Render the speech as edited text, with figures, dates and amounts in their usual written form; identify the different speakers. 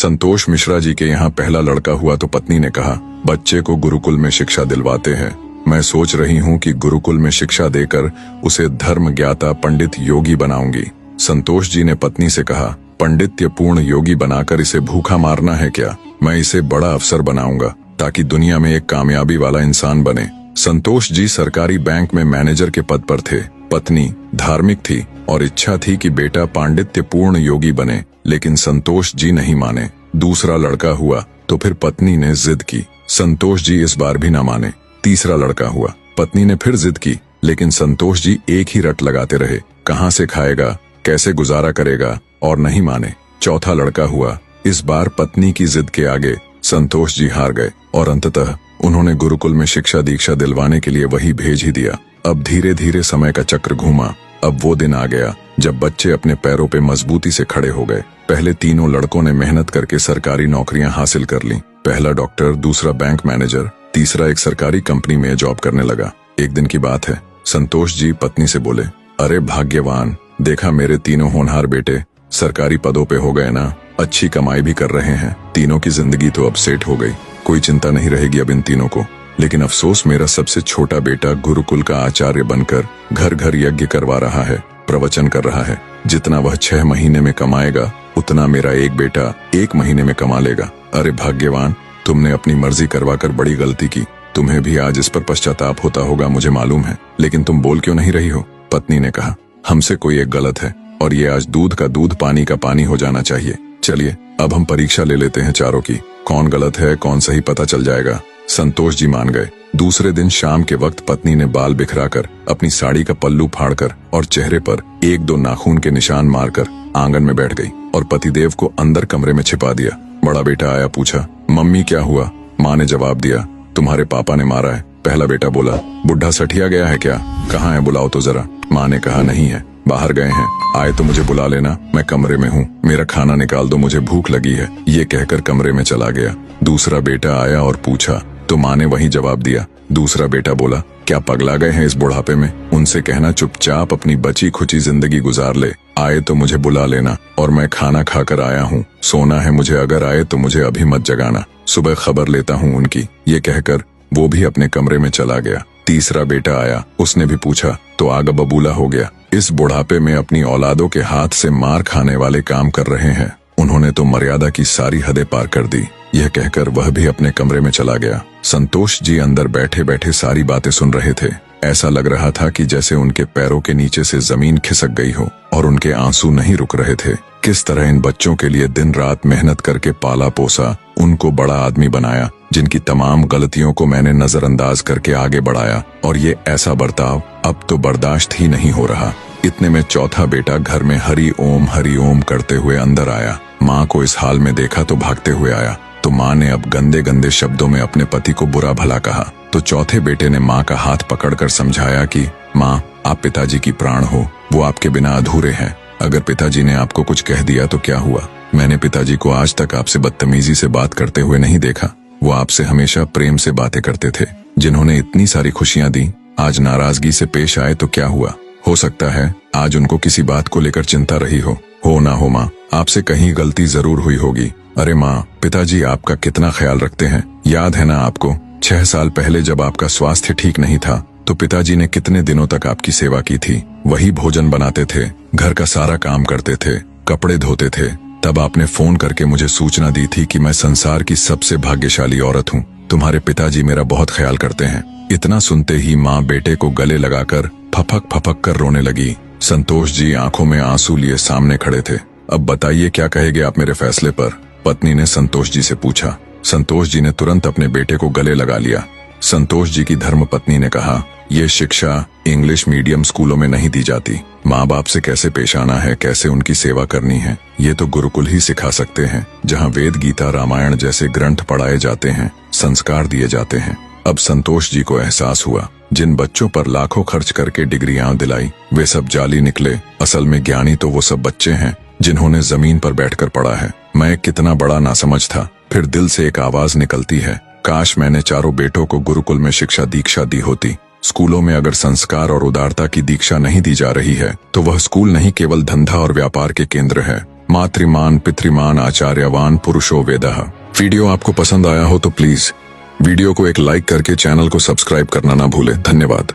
Speaker 1: संतोष मिश्रा जी के यहाँ पहला लड़का हुआ तो पत्नी ने कहा, बच्चे को गुरुकुल में शिक्षा दिलवाते हैं। मैं सोच रही हूँ कि गुरुकुल में शिक्षा देकर उसे धर्म ज्ञाता पंडित योगी बनाऊंगी। संतोष जी ने पत्नी से कहा, पंडित्य पूर्ण योगी बनाकर इसे भूखा मारना है क्या? मैं इसे बड़ा अफसर बनाऊंगा ताकि दुनिया में एक कामयाबी वाला इंसान बने। संतोष जी सरकारी बैंक में मैनेजर के पद पर थे। पत्नी धार्मिक थी और इच्छा थी कि बेटा पांडित्य पूर्ण योगी बने, लेकिन संतोष जी नहीं माने। दूसरा लड़का हुआ तो फिर पत्नी ने जिद की। संतोष जी इस बार भी न माने। तीसरा लड़का हुआ, पत्नी ने फिर जिद की, लेकिन संतोष जी एक ही रट लगाते रहे, कहाँ से खाएगा, कैसे गुजारा करेगा, और नहीं माने। चौथा लड़का हुआ। इस बार पत्नी की जिद के आगे संतोष जी हार गए और अंततः उन्होंने गुरुकुल में शिक्षा दीक्षा दिलवाने के लिए वही भेज ही दिया। अब धीरे धीरे समय का चक्र घूमा। अब वो दिन आ गया जब बच्चे अपने पैरों पे मजबूती से खड़े हो गए। पहले तीनों लड़कों ने मेहनत करके सरकारी नौकरियां हासिल कर ली। पहला डॉक्टर, दूसरा बैंक मैनेजर, तीसरा एक सरकारी कंपनी में जॉब करने लगा। एक दिन की बात है, संतोष जी पत्नी से बोले, अरे भाग्यवान, देखा मेरे तीनों होनहार बेटे सरकारी पदों पे हो गए ना, अच्छी कमाई भी कर रहे हैं। तीनों की जिंदगी तो अब सेट हो गई, कोई चिंता नहीं रहेगी अब इन तीनों को। लेकिन अफसोस, मेरा सबसे छोटा बेटा गुरुकुल का आचार्य बनकर घर घर यज्ञ करवा रहा है, प्रवचन कर रहा है। जितना वह 6 महीने में कमाएगा उतना मेरा एक बेटा 1 महीने में कमा लेगा। अरे भाग्यवान, तुमने अपनी मर्जी करवाकर बड़ी गलती की। तुम्हें भी आज इस पर पश्चाताप होता होगा, मुझे मालूम है, लेकिन तुम बोल क्यों नहीं रही हो? पत्नी ने कहा, हमसे कोई एक गलत है और ये आज दूध का दूध पानी का पानी हो जाना चाहिए। चलिए अब हम परीक्षा ले लेते हैं चारों की, कौन गलत है कौन सही पता चल जाएगा। संतोष जी मान गए। दूसरे दिन शाम के वक्त पत्नी ने बाल बिखराकर, अपनी साड़ी का पल्लू फाड़कर और चेहरे पर 1-2 नाखून के निशान मारकर आंगन में बैठ गई और पतिदेव को अंदर कमरे में छिपा दिया। बड़ा बेटा आया, पूछा, मम्मी क्या हुआ? माँ ने जवाब दिया, तुम्हारे पापा ने मारा है। पहला बेटा बोला, बुढ़ा सठिया गया है क्या? कहाँ है, बुलाओ तो जरा। माँ ने कहा, नहीं है, बाहर गए हैं, आए तो मुझे बुला लेना, मैं कमरे में हूँ, मेरा खाना निकाल दो, मुझे भूख लगी है। ये कहकर कमरे में चला गया। दूसरा बेटा आया और पूछा तो माँ ने वही जवाब दिया। दूसरा बेटा बोला, क्या पगला गए हैं इस बुढ़ापे में? उनसे कहना चुपचाप अपनी बची खुची जिंदगी गुजार ले, आए तो मुझे बुला लेना और मैं खाना खाकर आया हूँ, सोना है मुझे, अगर आए तो मुझे अभी मत जगाना, सुबह खबर लेता हूँ उनकी। ये कहकर वो भी अपने कमरे में चला गया। तीसरा बेटा आया, उसने भी पूछा तो आगा बबूला हो गया। इस बुढ़ापे में अपनी औलादों के हाथ से मार खाने वाले काम कर रहे हैं, उन्होंने तो मर्यादा की सारी हदें पार कर दी। यह कहकर वह भी अपने कमरे में चला गया। संतोष जी अंदर बैठे बैठे सारी बातें सुन रहे थे। ऐसा लग रहा था कि जैसे उनके पैरों के नीचे से जमीन खिसक गई हो और उनके आंसू नहीं रुक रहे थे। किस तरह इन बच्चों के लिए दिन रात मेहनत करके पाला पोसा, उनको बड़ा आदमी बनाया, जिनकी तमाम गलतियों को मैंने नजरअंदाज करके आगे बढ़ाया, और ये ऐसा बर्ताव अब तो बर्दाश्त ही नहीं हो रहा। इतने में चौथा बेटा घर में हरि ओम करते हुए अंदर आया। माँ को इस हाल में देखा तो भागते हुए आया, तो माँ ने अब गंदे गंदे शब्दों में अपने पति को बुरा भला कहा। तो चौथे बेटे ने माँ का हाथ पकड़कर समझाया कि माँ, आप पिताजी की प्राण हो, वो आपके बिना अधूरे हैं। अगर पिताजी ने आपको कुछ कह दिया तो क्या हुआ? मैंने पिताजी को आज तक आपसे बदतमीजी से बात करते हुए नहीं देखा। वो आपसे हमेशा प्रेम से बातें करते थे। जिन्होंने इतनी सारी खुशियां दी, आज नाराजगी से पेश आए तो क्या हुआ? हो सकता है आज उनको किसी बात को लेकर चिंता रही हो ना हो माँ, आपसे कहीं गलती जरूर हुई होगी। अरे माँ, पिताजी आपका कितना ख्याल रखते हैं, याद है ना आपको? 6 साल पहले जब आपका स्वास्थ्य ठीक नहीं था तो पिताजी ने कितने दिनों तक आपकी सेवा की थी। वही भोजन बनाते थे, घर का सारा काम करते थे, कपड़े धोते थे। तब आपने फोन करके मुझे सूचना दी थी कि मैं संसार की सबसे भाग्यशाली औरत हूँ, तुम्हारे पिताजी मेरा बहुत ख्याल करते हैं। इतना सुनते ही माँ बेटे को गले लगाकर फपक कर रोने लगी। संतोष जी आंखों में आंसू लिए सामने खड़े थे। अब बताइए क्या कहेंगे आप मेरे फैसले पर? पत्नी ने संतोष जी से पूछा। संतोष जी ने तुरंत अपने बेटे को गले लगा लिया। संतोष जी की धर्म पत्नी ने कहा, ये शिक्षा इंग्लिश मीडियम स्कूलों में नहीं दी जाती। माँ बाप से कैसे पेश आना है, कैसे उनकी सेवा करनी है, ये तो गुरुकुल ही सिखा सकते हैं, जहाँ वेद गीता रामायण जैसे ग्रंथ पढ़ाए जाते हैं, संस्कार दिए जाते हैं। अब संतोष जी को एहसास हुआ, जिन बच्चों पर लाखों खर्च करके डिग्रियां दिलाई, वे सब जाली निकले। असल में ज्ञानी तो वो सब बच्चे हैं जिन्होंने जमीन पर बैठकर पढ़ा है। मैं कितना बड़ा नासमझ था। फिर दिल से एक आवाज निकलती है, काश मैंने चारों बेटों को गुरुकुल में शिक्षा दीक्षा दी होती। स्कूलों में अगर संस्कार और उदारता की दीक्षा नहीं दी जा रही है तो वह स्कूल नहीं, केवल धंधा और व्यापार के केंद्र है। मातृमान पितृमान आचार्यवान पुरुषो वेदः। वीडियो आपको पसंद आया हो तो प्लीज वीडियो को एक लाइक करके चैनल को सब्सक्राइब करना ना भूले। धन्यवाद।